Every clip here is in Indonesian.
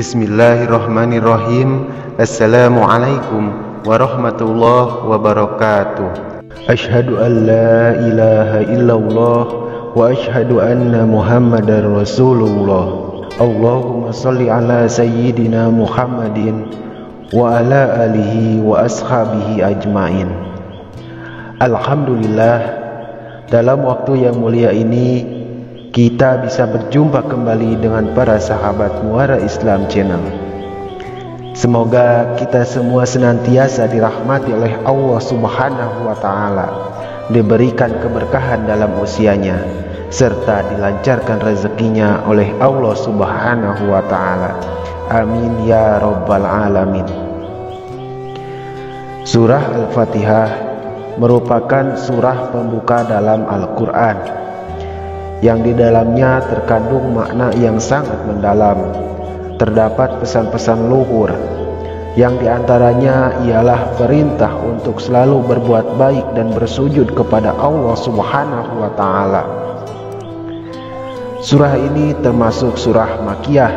Bismillahirrahmanirrahim. Assalamualaikum warahmatullahi wabarakatuh. Asyhadu an la ilaha illallah wa asyhadu anna Muhammadar Rasulullah. Allahumma shalli ala sayyidina Muhammadin wa ala alihi wa ashabihi ajmain. Alhamdulillah, dalam waktu yang mulia ini kita bisa berjumpa kembali dengan para sahabat Muara Islam Channel. Semoga kita semua senantiasa dirahmati oleh Allah Subhanahu wa Ta'ala, diberikan keberkahan dalam usianya, serta dilancarkan rezekinya oleh Allah Subhanahu wa Ta'ala. Amin ya Rabbal Alamin. Surah Al-Fatihah merupakan surah pembuka dalam Al-Quran, yang di dalamnya terkandung makna yang sangat mendalam. Terdapat pesan-pesan luhur, yang diantaranya ialah perintah untuk selalu berbuat baik dan bersujud kepada Allah Subhanahu wa Ta'ala. Surah ini termasuk surah Makkiyah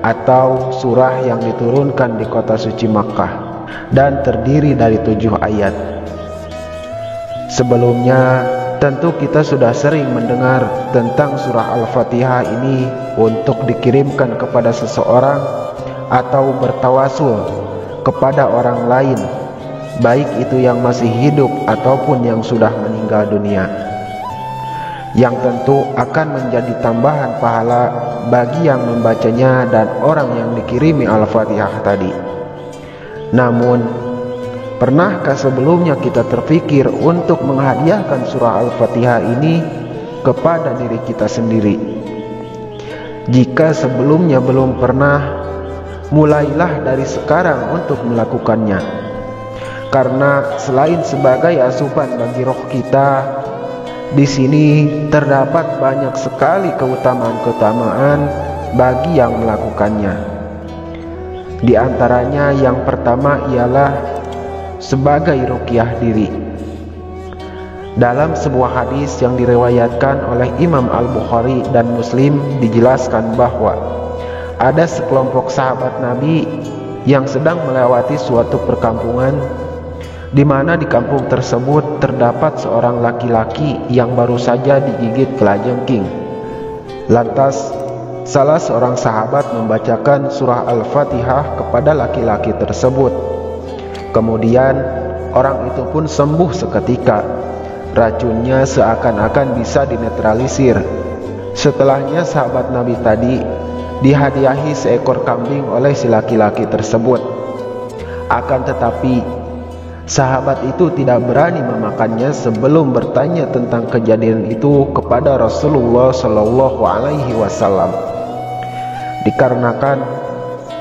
atau surah yang diturunkan di kota suci Makkah dan terdiri dari 7 ayat. Sebelumnya tentu kita sudah sering mendengar tentang surah Al-Fatihah ini untuk dikirimkan kepada seseorang atau bertawasul kepada orang lain, baik itu yang masih hidup ataupun yang sudah meninggal dunia, yang tentu akan menjadi tambahan pahala bagi yang membacanya dan orang yang dikirimi Al-Fatihah tadi. Namun, pernahkah sebelumnya kita terpikir untuk menghadiahkan surah Al-Fatihah ini kepada diri kita sendiri? Jika sebelumnya belum pernah, mulailah dari sekarang untuk melakukannya. Karena selain sebagai asupan bagi roh kita, di sini terdapat banyak sekali keutamaan-keutamaan bagi yang melakukannya. Di antaranya yang pertama ialah sebagai ruqyah diri. Dalam sebuah hadis yang diriwayatkan oleh Imam Al-Bukhari dan Muslim dijelaskan bahwa ada sekelompok sahabat Nabi yang sedang melewati suatu perkampungan, di mana di kampung tersebut terdapat seorang laki-laki yang baru saja digigit kelajengking. Lantas salah seorang sahabat membacakan surah Al-Fatihah kepada laki-laki tersebut. Kemudian orang itu pun sembuh seketika. Racunnya seakan-akan bisa dinetralisir. Setelahnya sahabat Nabi tadi dihadiahi seekor kambing oleh si laki-laki tersebut. Akan tetapi sahabat itu tidak berani memakannya sebelum bertanya tentang kejadian itu kepada Rasulullah Shallallahu Alaihi Wasallam. Dikarenakan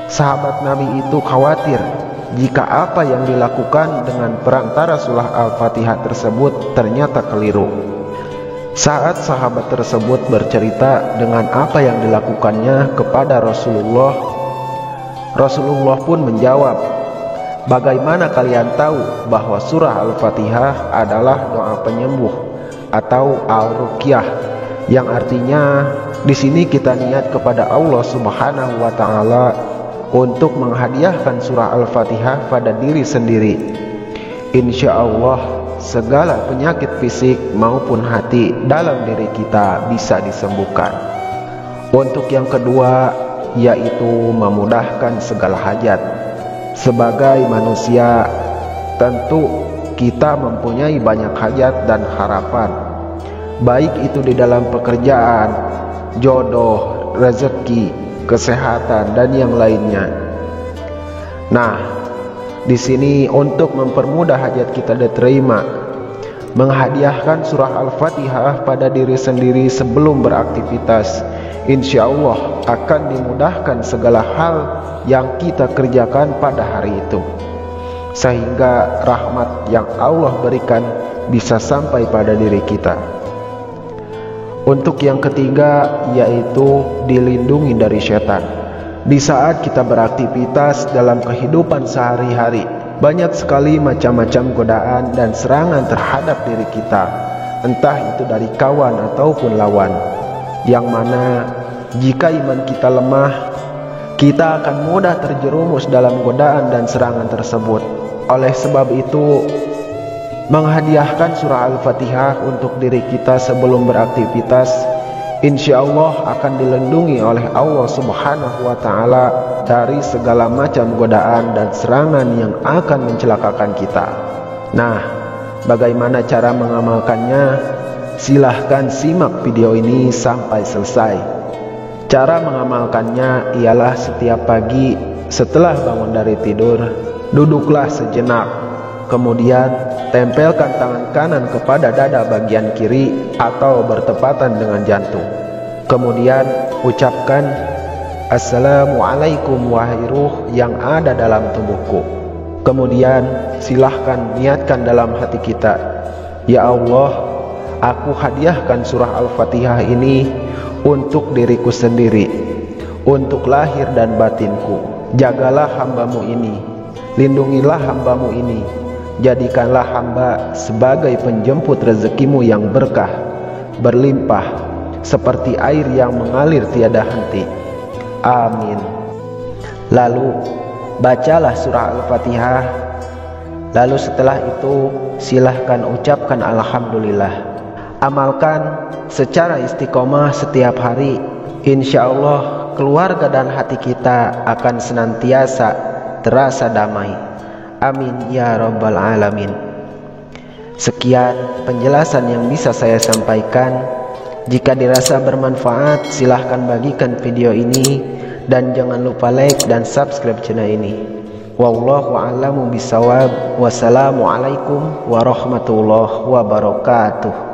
sahabat Nabi itu khawatir jika apa yang dilakukan dengan perantara surah Al-Fatihah tersebut ternyata keliru. Saat sahabat tersebut bercerita dengan apa yang dilakukannya kepada Rasulullah, Rasulullah pun menjawab, "Bagaimana kalian tahu bahwa surah Al-Fatihah adalah doa penyembuh atau al-ruqyah, yang artinya di sini kita niat kepada Allah Subhanahu wa Ta'ala untuk menghadiahkan surah Al-Fatihah pada diri sendiri. Insya Allah segala penyakit fisik maupun hati dalam diri kita bisa disembuhkan." Untuk yang kedua, yaitu memudahkan segala hajat. Sebagai manusia, tentu kita mempunyai banyak hajat dan harapan, baik itu di dalam pekerjaan, jodoh, rezeki, kesehatan, dan yang lainnya. Nah, di sini untuk mempermudah hajat kita diterima, menghadiahkan surah Al-Fatihah pada diri sendiri sebelum beraktivitas, insya Allah akan dimudahkan segala hal yang kita kerjakan pada hari itu, sehingga rahmat yang Allah berikan bisa sampai pada diri kita. Untuk yang ketiga, yaitu dilindungi dari setan. Di saat kita beraktivitas dalam kehidupan sehari-hari, banyak sekali macam-macam godaan dan serangan terhadap diri kita, entah itu dari kawan ataupun lawan, yang mana jika iman kita lemah, kita akan mudah terjerumus dalam godaan dan serangan tersebut. Oleh sebab itu, menghadiahkan surah Al-Fatihah untuk diri kita sebelum beraktivitas, insya Allah akan dilindungi oleh Allah Subhanahu wa Ta'ala dari segala macam godaan dan serangan yang akan mencelakakan kita. Nah, bagaimana cara mengamalkannya? Silahkan simak video ini sampai selesai. Cara mengamalkannya ialah setiap pagi setelah bangun dari tidur, duduklah sejenak. Kemudian tempelkan tangan kanan kepada dada bagian kiri atau bertepatan dengan jantung. Kemudian ucapkan, Assalamualaikum wahai ruh yang ada dalam tubuhku. Kemudian silahkan niatkan dalam hati kita, Ya Allah, aku hadiahkan surah Al-Fatihah ini untuk diriku sendiri, untuk lahir dan batinku. Jagalah hambamu ini, lindungilah hambamu ini, jadikanlah hamba sebagai penjemput rezekimu yang berkah, berlimpah, seperti air yang mengalir tiada henti. Amin. Lalu bacalah surah Al-Fatihah. Lalu setelah itu silahkan ucapkan Alhamdulillah. Amalkan secara istiqomah setiap hari. Insya Allah keluarga dan hati kita akan senantiasa terasa damai. Amin ya rabbal alamin. Sekian penjelasan yang bisa saya sampaikan. Jika dirasa bermanfaat, silahkan bagikan video ini dan jangan lupa like dan subscribe channel ini. Wallahu a'lamu bishawab. Wassalamualaikum warahmatullahi wabarakatuh.